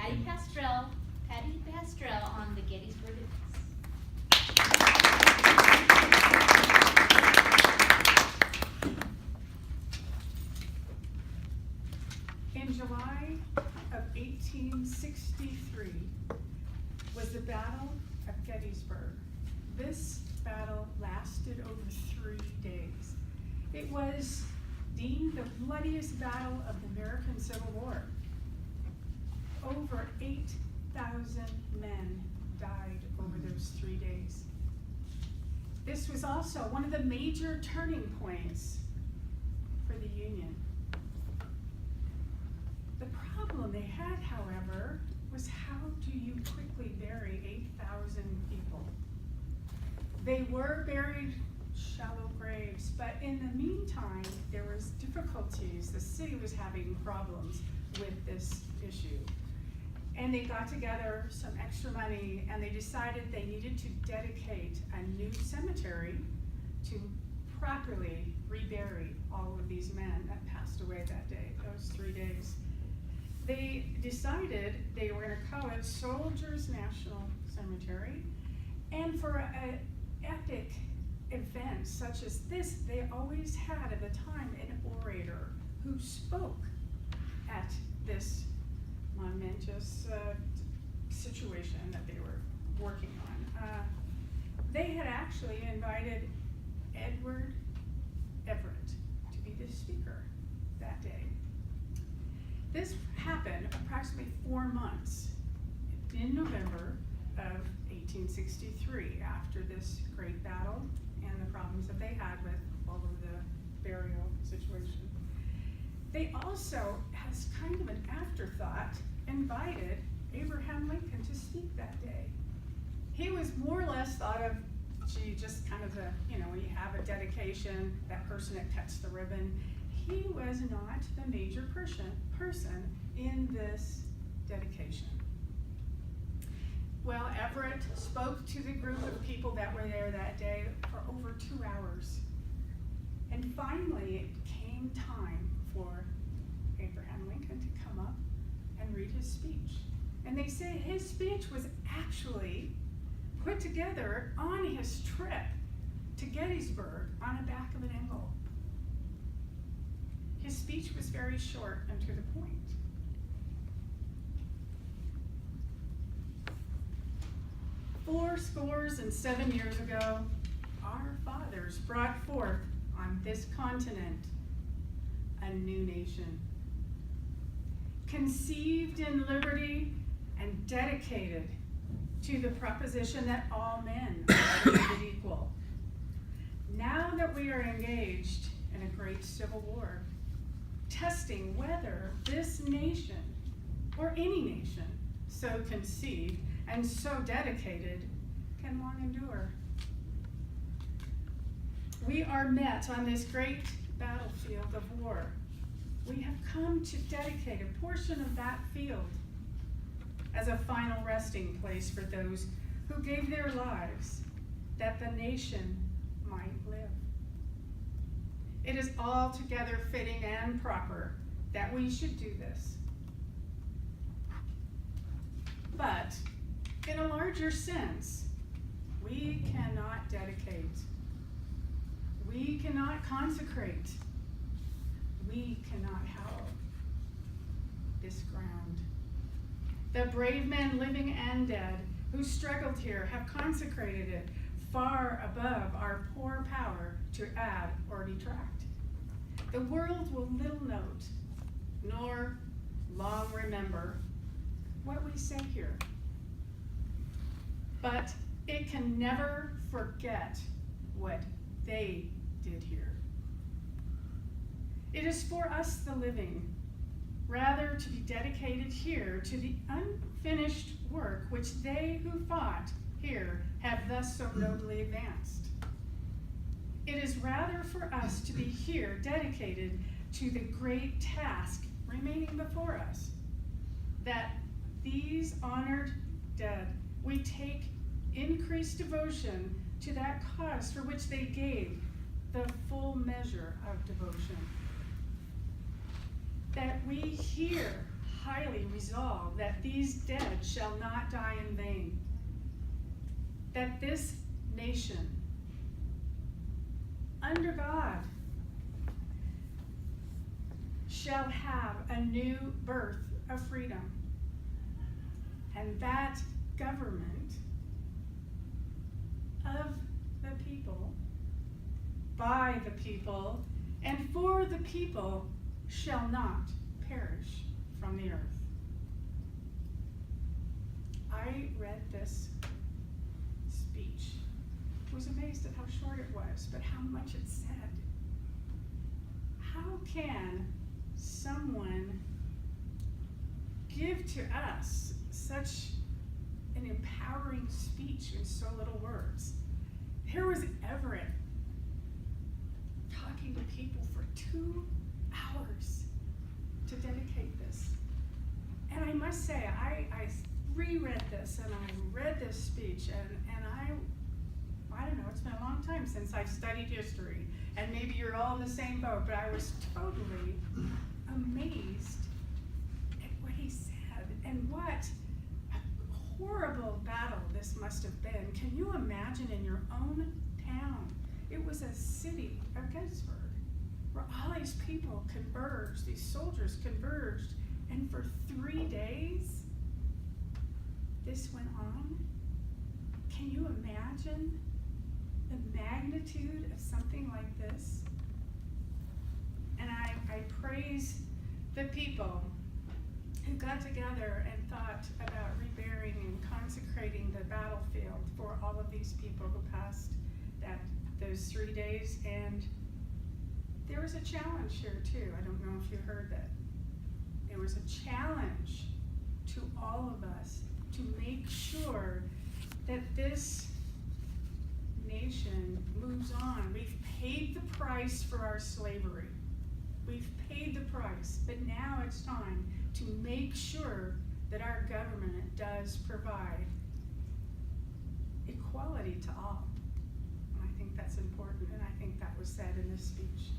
Pastrell on the Gettysburg Address. In July of 1863 was the Battle of Gettysburg. This battle lasted over 3 days. It was deemed the bloodiest battle of the American Civil War. Over 8,000 men died over those 3 days. This was also one of the major turning points for the Union. The problem they had, however, was how do you quickly bury 8,000 people? They were buried shallow graves, but in the meantime, there was difficulties. The city was having problems with this issue. And they got together some extra money and they decided they needed to dedicate a new cemetery to properly rebury all of these men that passed away that day, those 3 days. They decided they were going to call it Soldiers National Cemetery. And for an epic event such as this, they always had at the time an orator who spoke at this momentous situation that they were working on. They had actually invited Edward Everett to be the speaker that day. This happened approximately 4 months in November of 1863 after this great battle and the problems that they had with all of the burial situation. They also, as kind of an afterthought, invited Abraham Lincoln to speak that day. He was more or less thought of, gee, just kind of the, when you have a dedication, that person that cuts the ribbon. He was not the major person in this dedication. Well, Everett spoke to the group of people that were there that day for over 2 hours. And finally, it came time for Abraham Lincoln to come up and read his speech. And they say his speech was actually put together on his trip to Gettysburg on the back of an eagle. His speech was very short and to the point. "Fourscore-and-7 years ago, our fathers brought forth on this continent a new nation, conceived in liberty and dedicated to the proposition that all men are created equal. Now that we are engaged in a great civil war, testing whether this nation, or any nation, so conceived and so dedicated, can long endure. We are met on this great battlefield of war. We have come to dedicate a portion of that field as a final resting place for those who gave their lives that the nation might live. It is altogether fitting and proper that we should do this. But in a larger sense, we cannot dedicate, we cannot consecrate, we cannot hallow this ground. The brave men living and dead who struggled here have consecrated it far above our poor power to add or detract. The world will little note, nor long remember what we say here. But it can never forget what they did here. It is for us the living, rather to be dedicated here to the unfinished work which they who fought here have thus so nobly advanced. It is rather for us to be here dedicated to the great task remaining before us, that these honored dead, we take increased devotion to that cause for which they gave the full measure of devotion. That we here highly resolved that these dead shall not die in vain, that this nation, under God, shall have a new birth of freedom, and that government of the people, by the people, and for the people shall not perish from the earth. I read this speech. I was amazed at how short it was, but how much it said. How can someone give to us such an empowering speech in so little words? Here was Everett talking to people for 2 hours to dedicate this. And I must say, I reread this and I read this speech, and I don't know, it's been a long time since I've studied history, and maybe you're all in the same boat, but I was totally amazed at what he said, and what a horrible battle this must have been. Can you imagine in your own town? It was a city of Gettysburg, where all these people converged, these soldiers converged, and for 3 days, this went on. Can you imagine the magnitude of something like this? And I praise the people who got together and thought about reburying and consecrating the battlefield for all of these people who passed those 3 days. And there was a challenge here too. I don't know if you heard that. There was a challenge to all of us to make sure that this nation moves on. We've paid the price for our slavery. We've paid the price, but now it's time to make sure that our government does provide equality to all. And I think that's important, and I think that was said in this speech.